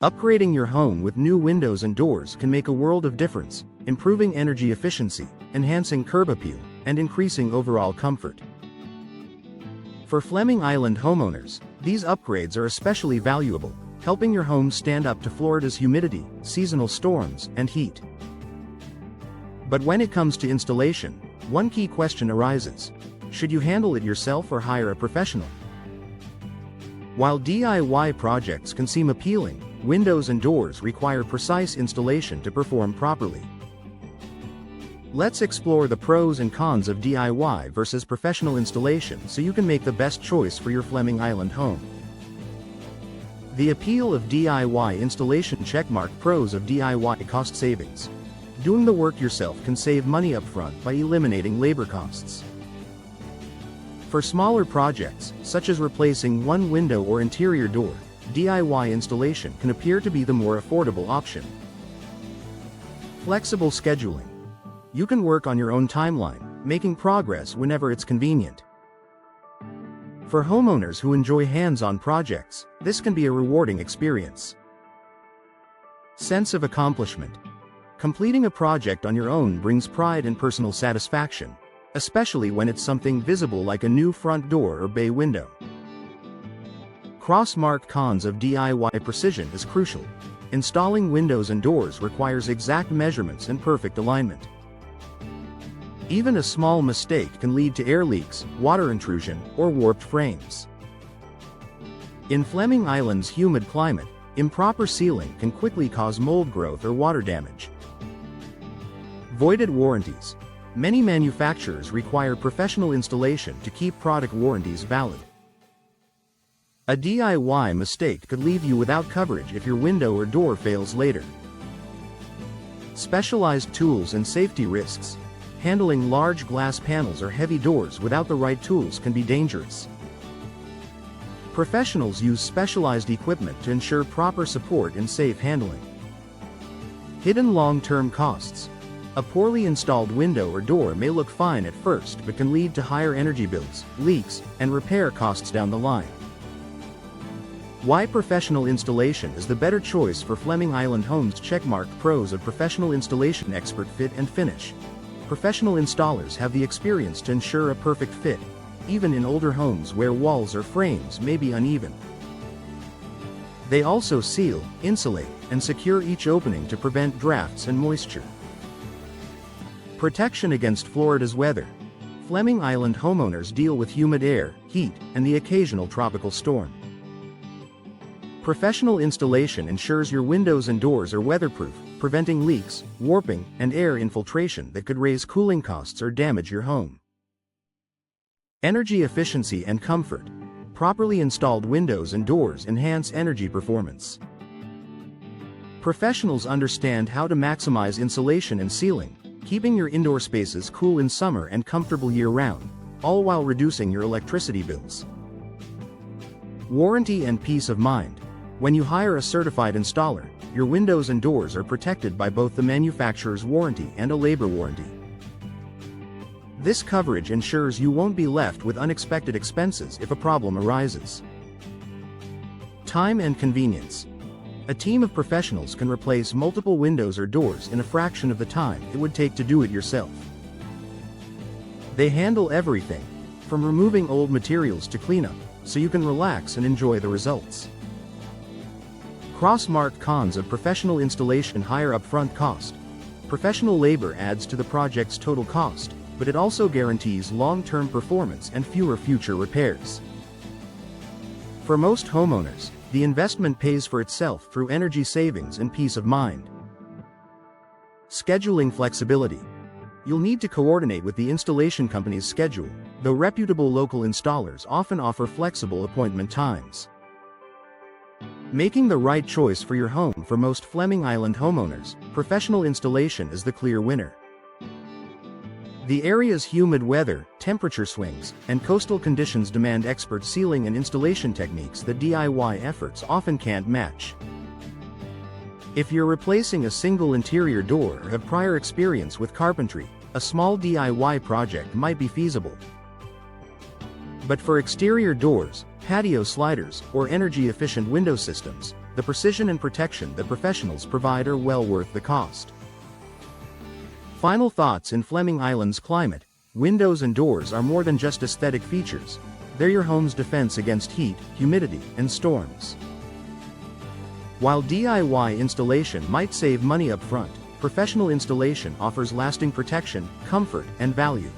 Upgrading your home with new windows and doors can make a world of difference, improving energy efficiency, enhancing curb appeal, and increasing overall comfort. For Fleming Island homeowners, these upgrades are especially valuable, helping your home stand up to Florida's humidity, seasonal storms, and heat. But when it comes to installation, one key question arises: should you handle it yourself or hire a professional? While DIY projects can seem appealing, windows and doors require precise installation to perform properly. Let's explore the pros and cons of DIY versus professional installation so you can make the best choice for your Fleming Island home. The appeal of DIY installation. Checkmark. Pros of DIY: cost savings. Doing the work yourself can save money upfront by eliminating labor costs. For smaller projects, such as replacing one window or interior door, DIY installation can appear to be the more affordable option. Flexible scheduling. You can work on your own timeline, making progress whenever it's convenient. For homeowners who enjoy hands-on projects, this can be a rewarding experience. Sense of accomplishment. Completing a project on your own brings pride and personal satisfaction, especially when it's something visible like a new front door or bay window. Cross-mark. Cons of DIY: precision is crucial. Installing windows and doors requires exact measurements and perfect alignment. Even a small mistake can lead to air leaks, water intrusion, or warped frames. In Fleming Island's humid climate, improper sealing can quickly cause mold growth or water damage. Voided warranties. Many manufacturers require professional installation to keep product warranties valid. A DIY mistake could leave you without coverage if your window or door fails later. Specialized tools and safety risks. Handling large glass panels or heavy doors without the right tools can be dangerous. Professionals use specialized equipment to ensure proper support and safe handling. Hidden long-term costs. A poorly installed window or door may look fine at first but can lead to higher energy bills, leaks, and repair costs down the line. Why professional installation is the better choice for Fleming Island homes. Checkmark. Pros of professional installation: expert fit and finish. Professional installers have the experience to ensure a perfect fit, even in older homes where walls or frames may be uneven. They also seal, insulate, and secure each opening to prevent drafts and moisture. Protection against Florida's weather. Fleming Island homeowners deal with humid air, heat, and the occasional tropical storm. Professional installation ensures your windows and doors are weatherproof, preventing leaks, warping, and air infiltration that could raise cooling costs or damage your home. Energy efficiency and comfort. Properly installed windows and doors enhance energy performance. Professionals understand how to maximize insulation and sealing, keeping your indoor spaces cool in summer and comfortable year-round, all while reducing your electricity bills. Warranty and peace of mind. When you hire a certified installer, your windows and doors are protected by both the manufacturer's warranty and a labor warranty. This coverage ensures you won't be left with unexpected expenses if a problem arises. Time and convenience. A team of professionals can replace multiple windows or doors in a fraction of the time it would take to do it yourself. They handle everything, from removing old materials to cleanup, so you can relax and enjoy the results. Cross-marked. Cons of professional installation: higher upfront cost. Professional labor adds to the project's total cost, but it also guarantees long-term performance and fewer future repairs. For most homeowners, the investment pays for itself through energy savings and peace of mind. Scheduling flexibility. You'll need to coordinate with the installation company's schedule, though reputable local installers often offer flexible appointment times. Making the right choice for your home. For most Fleming Island homeowners, professional installation is the clear winner. The area's humid weather, temperature swings, and coastal conditions demand expert sealing and installation techniques that DIY efforts often can't match. If you're replacing a single interior door or have prior experience with carpentry, a small DIY project might be feasible. But for exterior doors, patio sliders, or energy-efficient window systems, the precision and protection that professionals provide are well worth the cost. Final thoughts: in Fleming Island's climate, windows and doors are more than just aesthetic features. They're your home's defense against heat, humidity, and storms. While DIY installation might save money up front, professional installation offers lasting protection, comfort, and value.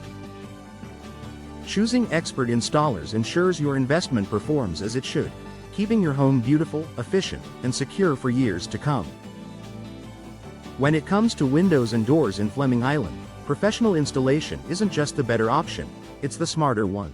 Choosing expert installers ensures your investment performs as it should, keeping your home beautiful, efficient, and secure for years to come. When it comes to windows and doors in Fleming Island, professional installation isn't just the better option, it's the smarter one.